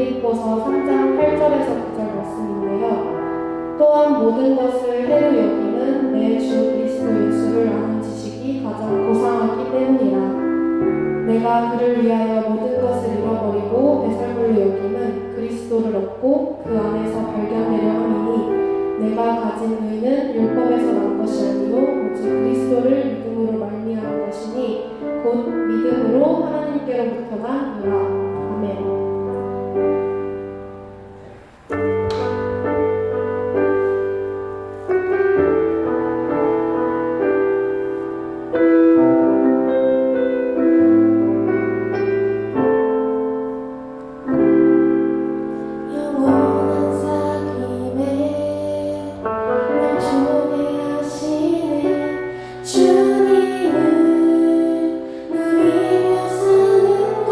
빌립보서 3장 8절에서 9절 말씀인데요. 또한 모든 것을 해로 여김은 내 주 그리스도 예수를 아는 지식이 가장 고상하기 때문이라. 내가 그를 위하여 모든 것을 잃어버리고 배설물로 여김은 그리스도를 얻고 그 안에서 발견되려 함이니 내가 가진 의는 율법에서 난 것이 아니요 오직 그리스도를 믿음으로 말미암은 것이니 곧 믿음으로 하나님께로부터 난 의라. 아멘. 주님을 누리며 사는 것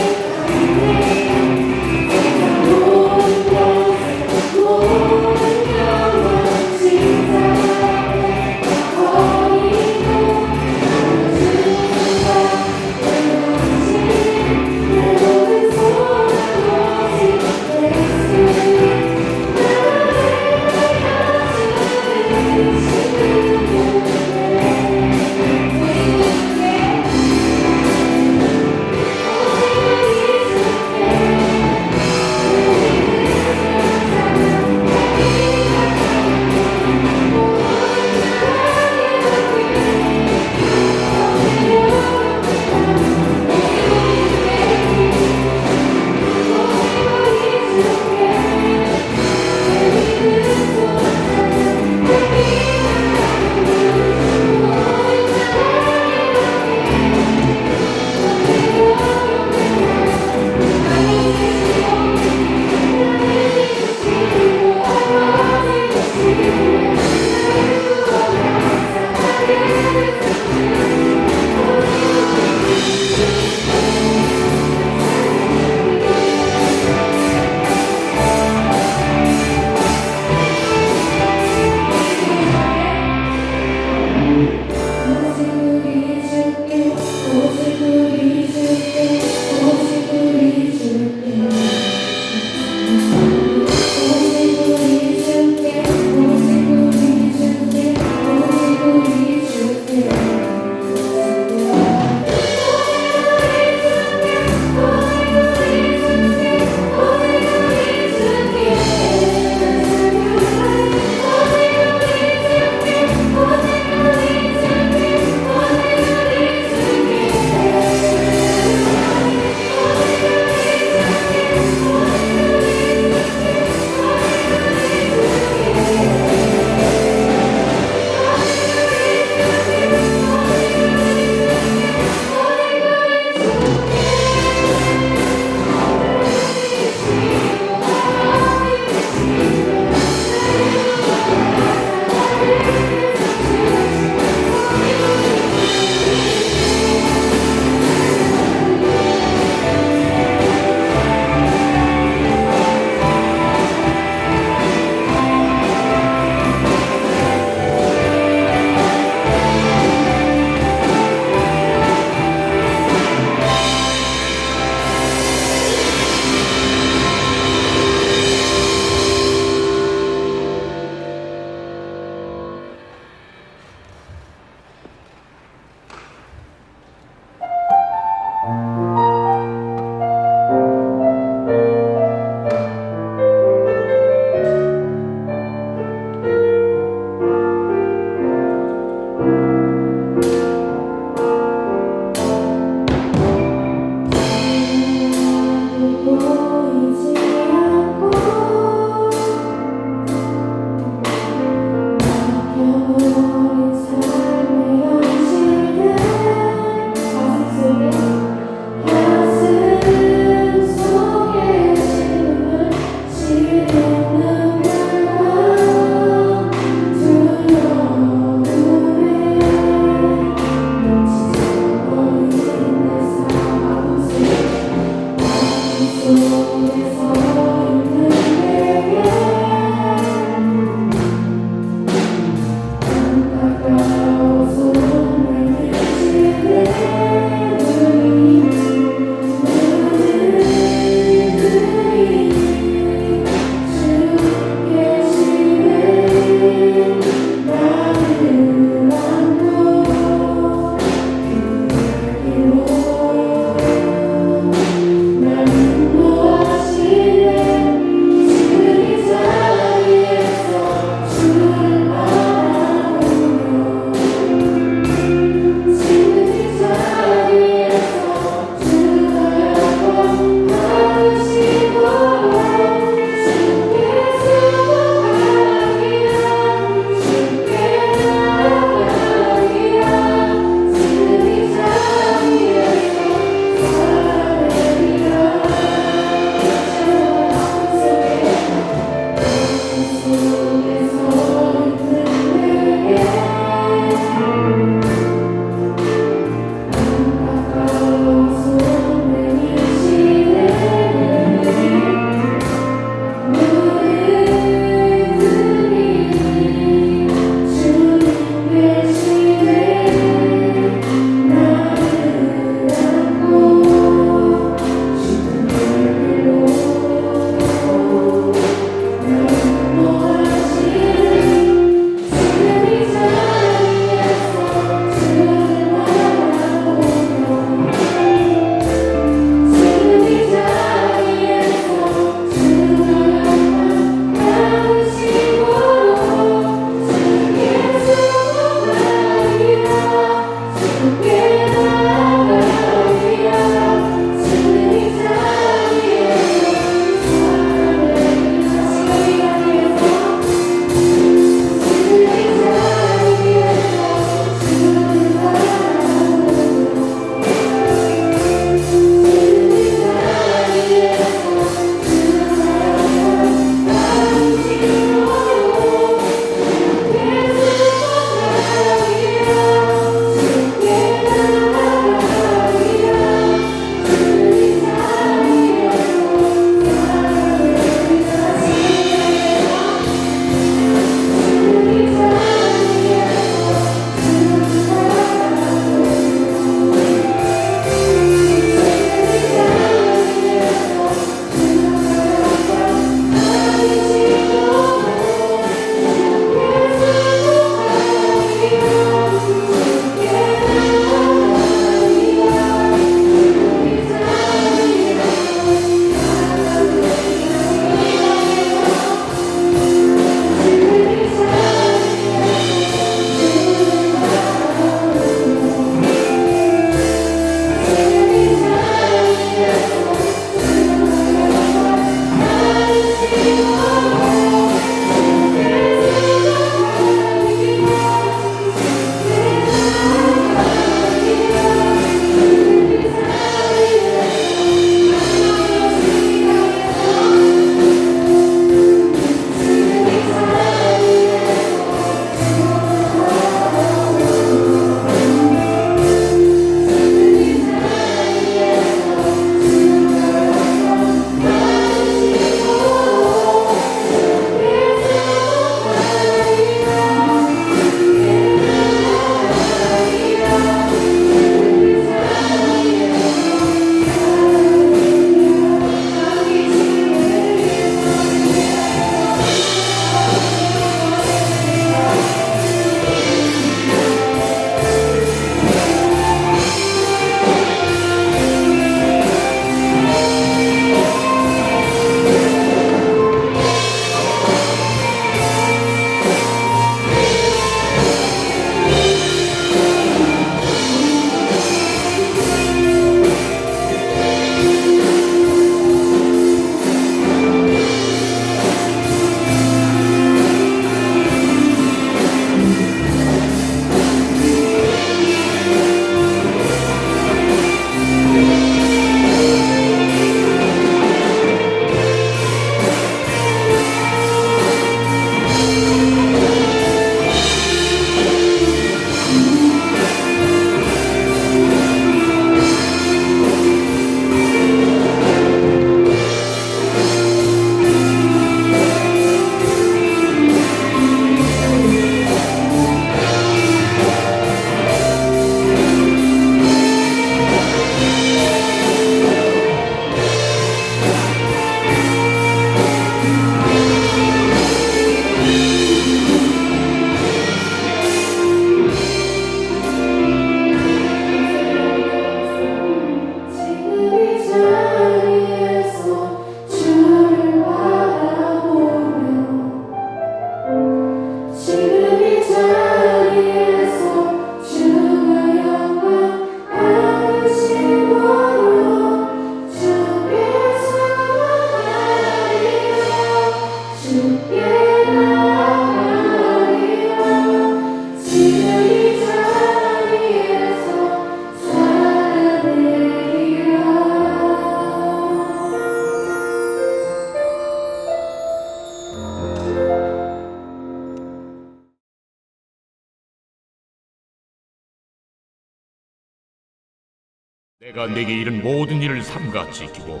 내가 내게 이른 모든 일을 삼가 지키고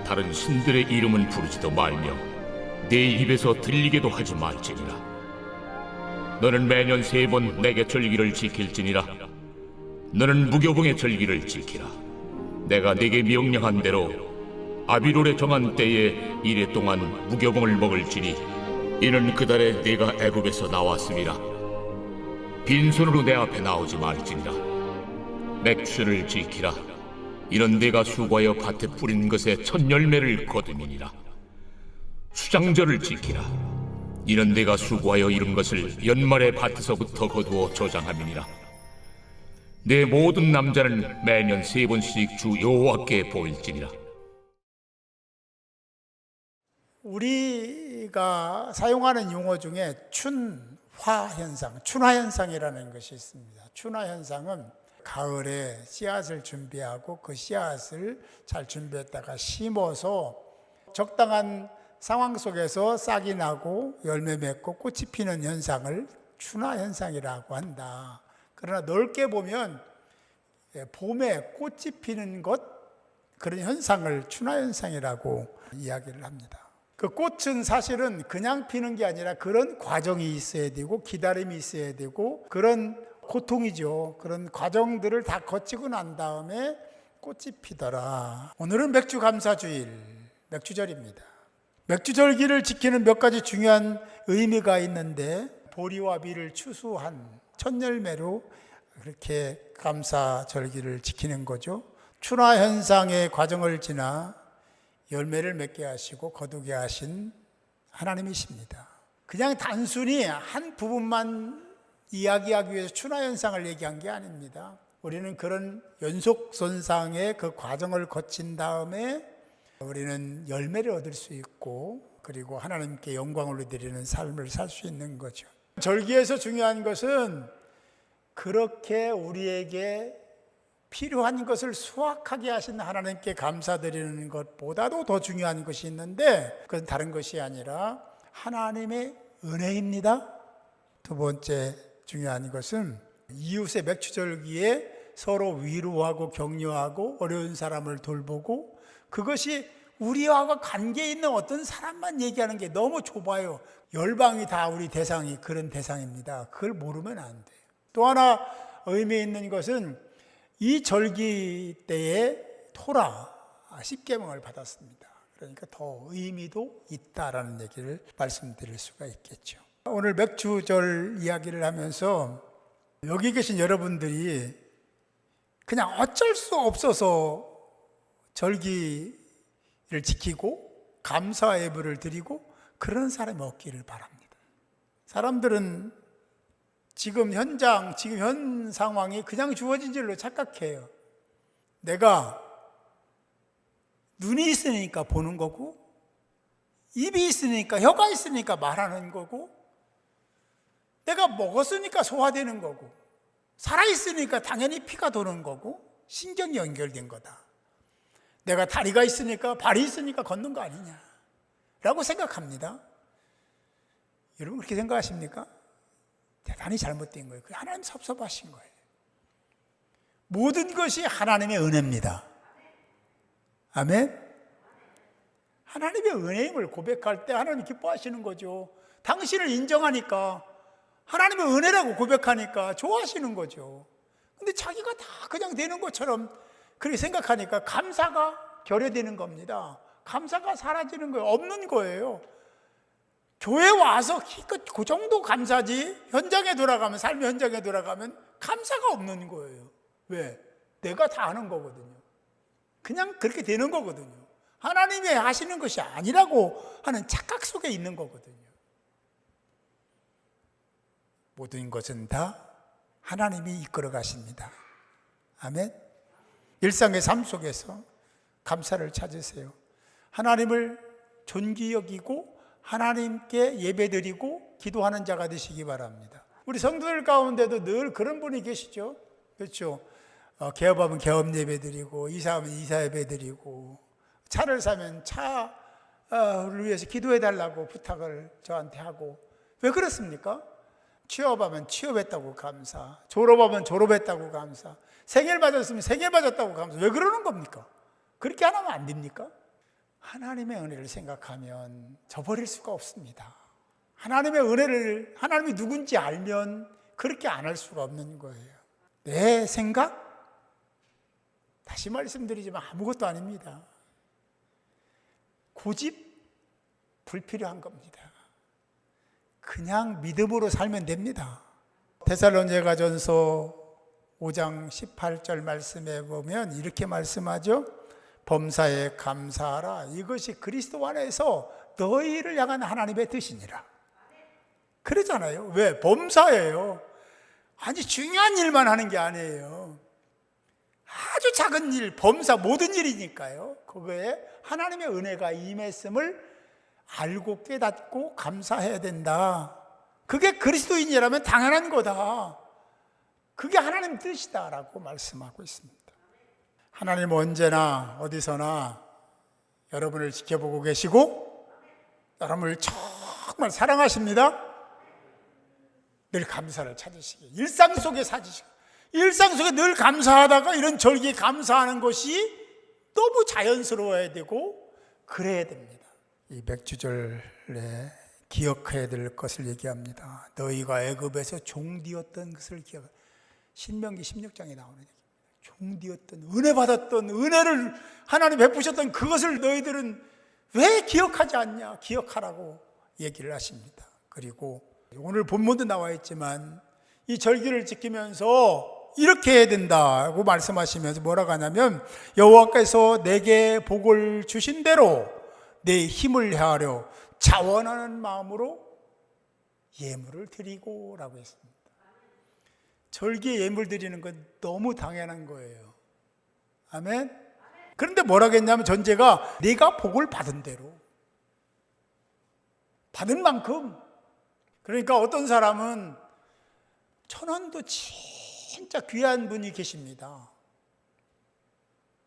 다른 신들의 이름은 부르지도 말며 내 입에서 들리게도 하지 말지니라. 너는 매년 3번 내게 절기를 지킬지니라. 너는 무교봉의 절기를 지키라. 내가 네게 명령한 대로 아비롤에 정한 때에 이래 동안 무교봉을 먹을지니 이는 그달에 네가 애굽에서 나왔음이라. 빈손으로 내 앞에 나오지 말지니라. 맥주를 지키라. 이는 네가 수고하여 밭에 뿌린 것에 첫 열매를 거두니라. 수장절을 지키라. 이는 네가 수고하여 이룬 것을 연말에 밭에서부터 거두어 저장함이니라. 내 모든 남자는 매년 3번씩 주 여호와께 보일지니라. 우리가 사용하는 용어 중에 춘화현상이라는 것이 있습니다. 춘화현상은 가을에 씨앗을 준비하고 그 씨앗을 잘 준비했다가 심어서 적당한 상황 속에서 싹이 나고 열매 맺고 꽃이 피는 현상을 춘화현상이라고 한다. 그러나 넓게 보면 봄에 꽃이 피는 것, 그런 현상을 춘화현상이라고 이야기를 합니다. 그 꽃은 사실은 그냥 피는 게 아니라 그런 과정이 있어야 되고 기다림이 있어야 되고 그런 고통이죠. 그런 과정들을 다 거치고 난 다음에 꽃이 피더라. 오늘은 맥주감사주일, 맥주절입니다. 맥주절기를 지키는 몇 가지 중요한 의미가 있는데 보리와 비를 추수한 첫 열매로 그렇게 감사절기를 지키는 거죠. 춘화현상의 과정을 지나 열매를 맺게 하시고 거두게 하신 하나님이십니다. 그냥 단순히 한 부분만 이야기하기 위해서 춘화현상을 얘기한 게 아닙니다. 우리는 그런 연속선상의 그 과정을 거친 다음에 우리는 열매를 얻을 수 있고 그리고 하나님께 영광을 드리는 삶을 살 수 있는 거죠. 절기에서 중요한 것은 그렇게 우리에게 필요한 것을 수확하게 하신 하나님께 감사드리는 것보다도 더 중요한 것이 있는데 그건 다른 것이 아니라 하나님의 은혜입니다. 두 번째 중요한 것은 이웃의 맥주절기에 서로 위로하고 격려하고 어려운 사람을 돌보고 그것이 우리와 관계 있는 어떤 사람만 얘기하는 게 너무 좁아요. 열방이 다 우리 대상이 그런 대상입니다. 그걸 모르면 안 돼요. 또 하나 의미 있는 것은 이 절기 때에 토라 10계명을 받았습니다. 그러니까 더 의미도 있다라는 얘기를 말씀드릴 수가 있겠죠. 오늘 맥주절 이야기를 하면서 여기 계신 여러분들이 그냥 어쩔 수 없어서 절기를 지키고 감사 예배를 드리고 그런 사람이 없기를 바랍니다. 사람들은 지금 현 상황이 그냥 주어진 줄로 착각해요. 내가 눈이 있으니까 보는 거고 입이 있으니까 혀가 있으니까 말하는 거고 내가 먹었으니까 소화되는 거고 살아있으니까 당연히 피가 도는 거고 신경이 연결된 거다. 내가 다리가 있으니까 발이 있으니까 걷는 거 아니냐 라고 생각합니다. 여러분 그렇게 생각하십니까? 대단히 잘못된 거예요. 하나님 섭섭하신 거예요. 모든 것이 하나님의 은혜입니다. 아멘. 하나님의 은혜임을 고백할 때 하나님 기뻐하시는 거죠. 당신을 인정하니까 하나님의 은혜라고 고백하니까 좋아하시는 거죠. 근데 자기가 다 그냥 되는 것처럼 그렇게 생각하니까 감사가 결여되는 겁니다. 감사가 사라지는 거예요. 없는 거예요. 교회 와서 그 정도 감사지 현장에 돌아가면 삶의 현장에 돌아가면 감사가 없는 거예요. 왜? 내가 다 아는 거거든요. 그냥 그렇게 되는 거거든요. 하나님이 하시는 것이 아니라고 하는 착각 속에 있는 거거든요. 모든 것은 다 하나님이 이끌어 가십니다. 아멘. 일상의 삶 속에서 감사를 찾으세요. 하나님을 존귀 여기고 하나님께 예배드리고 기도하는 자가 되시기 바랍니다. 우리 성도들 가운데도 늘 그런 분이 계시죠. 그렇죠. 개업하면 개업 예배드리고 이사하면 이사 예배드리고 차를 사면 차를 위해서 기도해달라고 부탁을 저한테 하고 왜 그렇습니까? 취업하면 취업했다고 감사, 졸업하면 졸업했다고 감사, 생일 맞았으면 생일 맞았다고 감사. 왜 그러는 겁니까? 그렇게 안 하면 안 됩니까? 하나님의 은혜를 생각하면 저버릴 수가 없습니다. 하나님의 은혜를, 하나님이 누군지 알면 그렇게 안 할 수가 없는 거예요. 내 생각? 다시 말씀드리지만 아무것도 아닙니다. 고집? 불필요한 겁니다. 그냥 믿음으로 살면 됩니다. 데살로니가전서 5장 18절 말씀에 보면 이렇게 말씀하죠. 범사에 감사하라. 이것이 그리스도 안에서 너희를 향한 하나님의 뜻이니라. 그러잖아요. 왜? 범사예요. 아주 중요한 일만 하는 게 아니에요. 아주 작은 일, 범사 모든 일이니까요. 그거에 하나님의 은혜가 임했음을 알고 깨닫고 감사해야 된다. 그게 그리스도인이라면 당연한 거다. 그게 하나님 뜻이다라고 말씀하고 있습니다. 하나님은 언제나 어디서나 여러분을 지켜보고 계시고 여러분을 정말 사랑하십니다. 늘 감사를 찾으시기, 일상 속에 찾으시고, 일상 속에 늘 감사하다가 이런 절기에 감사하는 것이 너무 자연스러워야 되고 그래야 됩니다. 이 맥주절에 기억해야 될 것을 얘기합니다. 너희가 애굽에서 종되었던 것을 기억해. 신명기 16장에 나오는 얘기입니다. 종되었던, 은혜 받았던, 은혜를 하나님 베푸셨던 그것을 너희들은 왜 기억하지 않냐? 기억하라고 얘기를 하십니다. 그리고 오늘 본문도 나와 있지만 이 절기를 지키면서 이렇게 해야 된다고 말씀하시면서 뭐라고 하냐면 여호와께서 내게 복을 주신 대로 내 힘을 헤아려 자원하는 마음으로 예물을 드리고 라고 했습니다. 절기에 예물 드리는 건 너무 당연한 거예요. 아멘. 그런데 뭐라고 했냐면 전제가 내가 복을 받은 대로, 받은 만큼. 그러니까 어떤 사람은 천원도 진짜 귀한 분이 계십니다.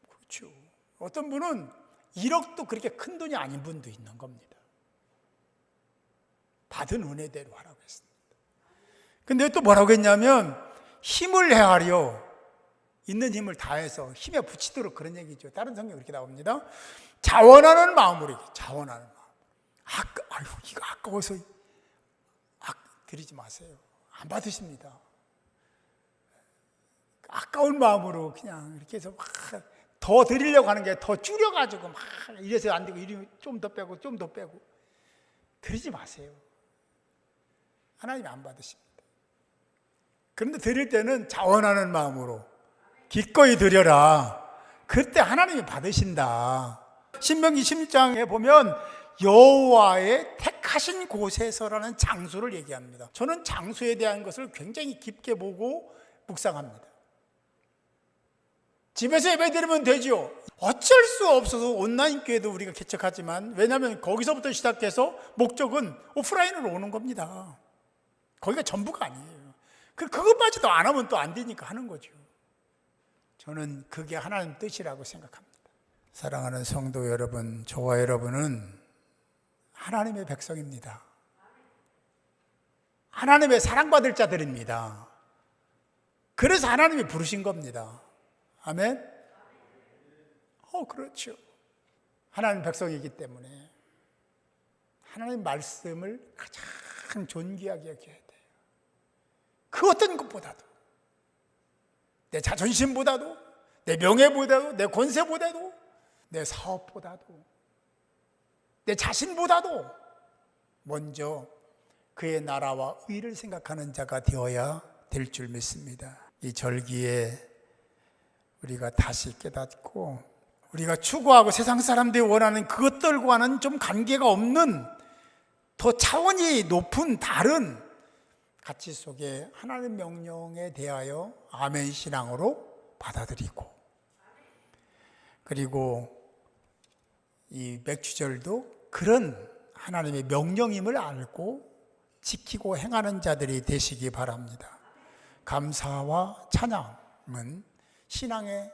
그렇죠. 어떤 분은 1억도 그렇게 큰 돈이 아닌 분도 있는 겁니다. 받은 은혜대로 하라고 했습니다. 근데 또 뭐라고 했냐면 힘을 헤아려, 있는 힘을 다해서 힘에 붙이도록, 그런 얘기죠. 다른 성경에 그렇게 나옵니다. 자원하는 마음으로, 자원하는 마음. 아유, 이거 아까워서 드리지 마세요. 안 받으십니다. 아까운 마음으로 그냥 이렇게 해서 막 더 드리려고 하는 게 더 줄여가지고 막 이래서 안 되고 이리 좀 더 빼고 좀 더 빼고 드리지 마세요. 하나님이 안 받으십니다. 그런데 드릴 때는 자원하는 마음으로 기꺼이 드려라. 그때 하나님이 받으신다. 신명기 16장에 보면 여호와의 택하신 곳에서라는 장소를 얘기합니다. 저는 장소에 대한 것을 굉장히 깊게 보고 묵상합니다. 집에서 예배드리면 되죠. 어쩔 수 없어서 온라인 교회도 우리가 개척하지만, 왜냐하면 거기서부터 시작해서 목적은 오프라인으로 오는 겁니다. 거기가 전부가 아니에요. 그것마저도 안 하면 또 안 되니까 하는 거죠. 저는 그게 하나님 뜻이라고 생각합니다. 사랑하는 성도 여러분, 저와 여러분은 하나님의 백성입니다. 하나님의 사랑받을 자들입니다. 그래서 하나님이 부르신 겁니다. 아멘? 그렇죠. 하나님 백성이기 때문에 하나님 말씀을 가장 존귀하게 여겨야 돼요. 그 어떤 것보다도, 내 자존심보다도, 내 명예보다도, 내 권세보다도, 내 사업보다도, 내 자신보다도 먼저 그의 나라와 의를 생각하는 자가 되어야 될 줄 믿습니다. 이 절기에 우리가 다시 깨닫고, 우리가 추구하고 세상 사람들이 원하는 그것들과는 좀 관계가 없는 더 차원이 높은 다른 가치 속에 하나님 명령에 대하여 아멘 신앙으로 받아들이고, 그리고 이 맥주절도 그런 하나님의 명령임을 알고 지키고 행하는 자들이 되시기 바랍니다. 감사와 찬양은 신앙의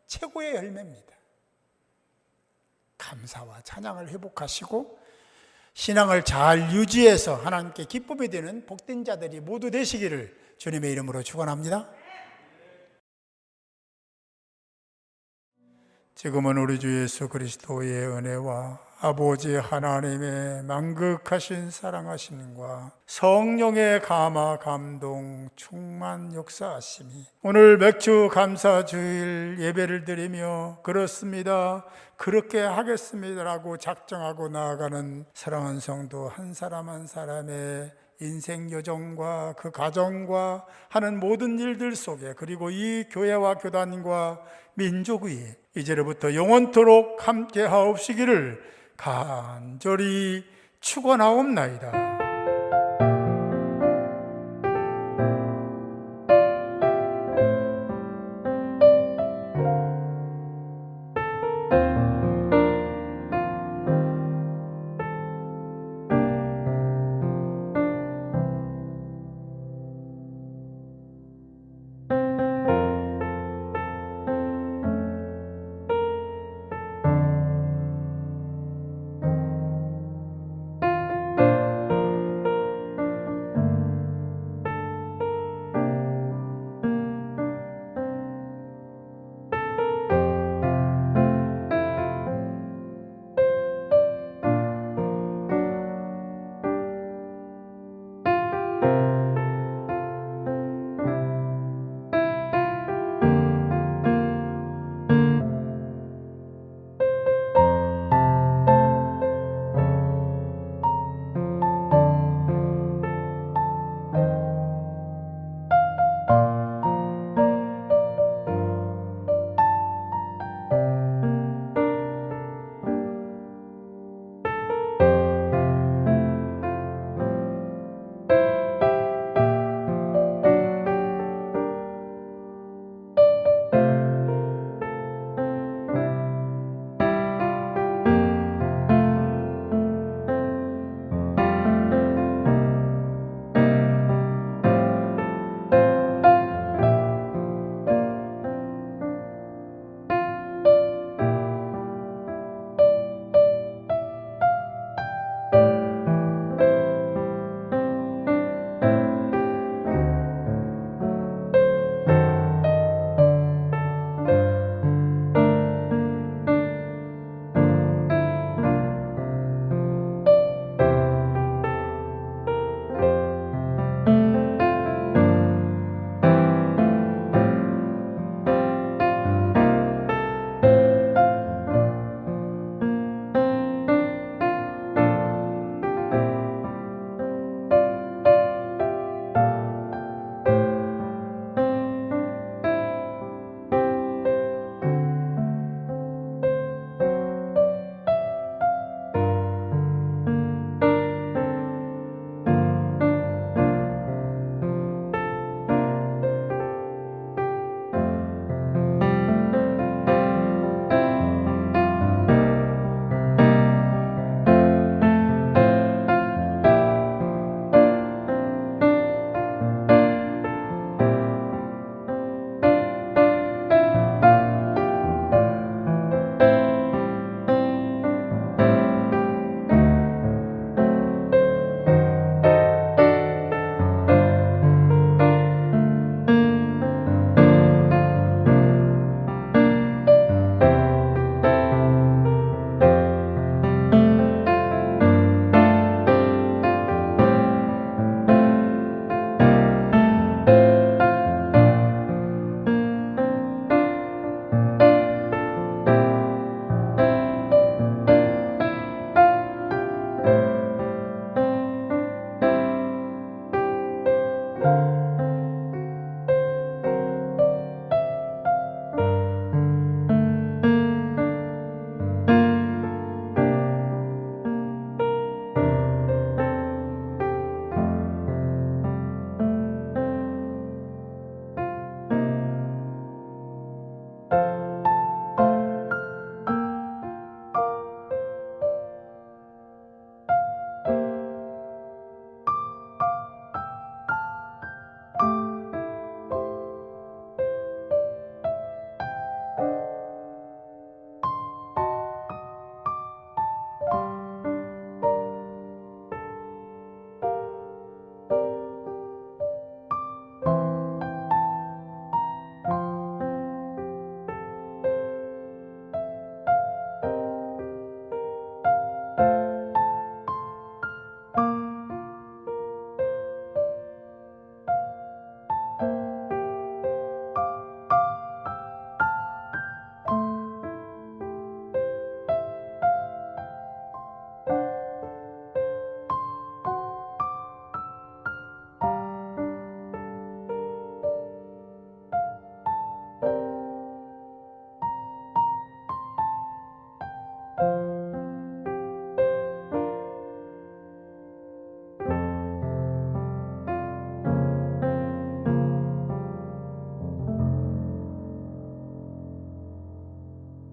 최고의 열매입니다. 감사와 찬양을 회복하시고 신앙을 잘 유지해서 하나님께 기쁨이 되는 복된 자들이 모두 되시기를 주님의 이름으로 축원합니다. 지금은 우리 주 예수 그리스도의 은혜와 아버지 하나님의 만극하신 사랑하심과 성령의 감화 감동 충만 역사하심이 오늘 맥주 감사 주일 예배를 드리며 그렇습니다, 그렇게 하겠습니다라고 작정하고 나아가는 사랑하는 성도 한 사람 한 사람의 인생 여정과 그 가정과 하는 모든 일들 속에, 그리고 이 교회와 교단과 민족 위에 이제로부터 영원토록 함께 하옵시기를 간절히 축원하옵나이다.